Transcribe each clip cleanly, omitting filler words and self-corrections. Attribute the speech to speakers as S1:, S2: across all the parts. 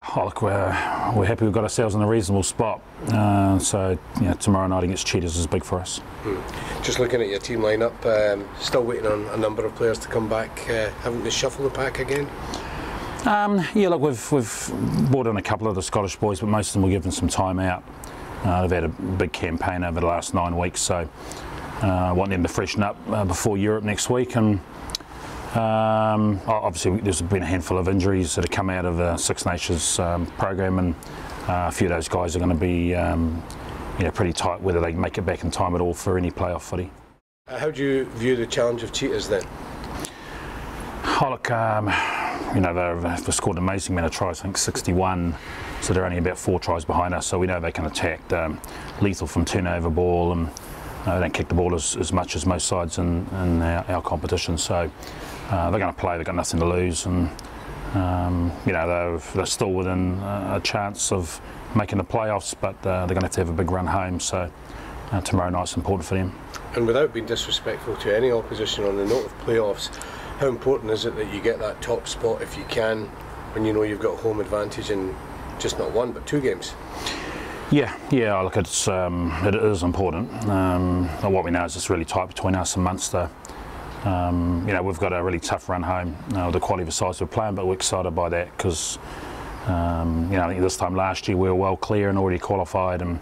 S1: Oh, look, we're happy we've got ourselves in a reasonable spot. So tomorrow night against Cheetahs is big for us.
S2: Just looking at your team lineup, still waiting on a number of players to come back. Having to shuffle the pack again?
S1: Yeah, look, we've brought in a couple of the Scottish boys, but most of them were given some time out. They've had a big campaign over the last 9 weeks, so I want them to freshen up before Europe next week. And obviously there's been a handful of injuries that have come out of the Six Nations program, and a few of those guys are going to be pretty tight whether they make it back in time at all for any playoff footy.
S2: How do you view the challenge of Cheetahs then?
S1: Oh, look, they've scored an amazing amount of tries, I think 61, so they're only about 4 tries behind us, so we know they can attack. Lethal from turnover ball, and they don't kick the ball as much as most sides in our competition, so they're going to play, they've got nothing to lose, and they're still within a chance of making the playoffs, but they're going to have a big run home, so tomorrow night's important for them.
S2: And without being disrespectful to any opposition, on the note of playoffs, how important is it that you get that top spot if you can, when you know you've got home advantage in just not 1 but 2 games?
S1: Yeah. Look, it is important. What we know is it's really tight between us and Munster. We've got a really tough run home with the quality of the sides we're playing, but we're excited by that because I think this time last year we were well clear and already qualified and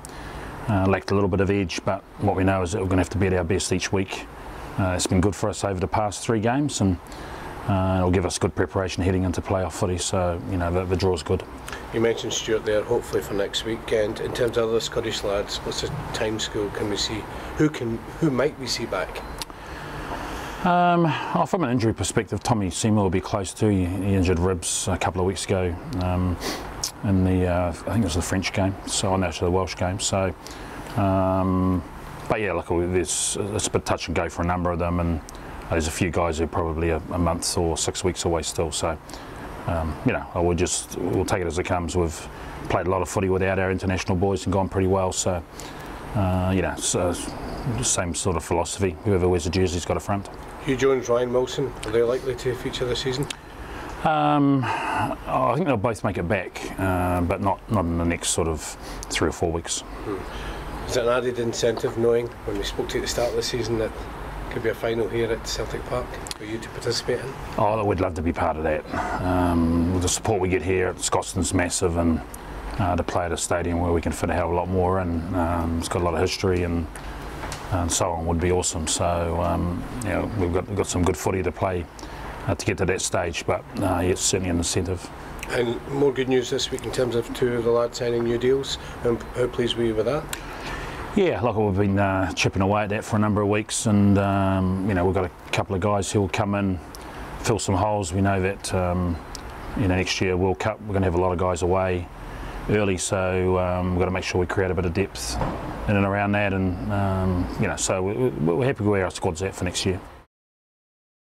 S1: lacked a little bit of edge. But what we know is that we're going to have to be at our best each week. It's been good for us over the past 3 games, and it'll give us good preparation heading into playoff footy, so the draw's good.
S2: You mentioned Stuart there, hopefully for next week, and in terms of other Scottish lads, what's the time scale can we see? Who might we see back? From an injury perspective, Tommy Seymour will be close to. He injured ribs a couple of weeks ago in the I think it was the French game, so no, the Welsh game. So, but yeah, look, it's a bit touch and go for a number of them, and there's a few guys who are probably a month or 6 weeks away still. So, we'll take it as it comes. We've played a lot of footy without our international boys and gone pretty well. So, same sort of philosophy. Whoever wears the jersey's got a front. Hugh Jones, Ryan Wilson, are they likely to feature this season?
S1: I think they'll both make it back, but not in the next sort of 3 or 4 weeks.
S2: Is it an added incentive knowing, when we spoke to you at the start of the season, that could be a final here at Celtic Park for you to participate in? Oh,
S1: we'd love to be part of that. With the support we get here, Scotland's massive, and to play at a stadium where we can fit a hell of a lot more, and it's got a lot of history and so on, would be awesome. So we've got some good footy to play to get to that stage, but it's certainly an incentive.
S2: And more good news this week in terms of 2 of the lads signing new deals. How pleased were you with that?
S1: Yeah, look, we've been chipping away at that for a number of weeks, and we've got a couple of guys who will come in, fill some holes. We know that next year World Cup we're going to have a lot of guys away early, so we've got to make sure we create a bit of depth in and around that, and so we're happy where our squad's at for next year.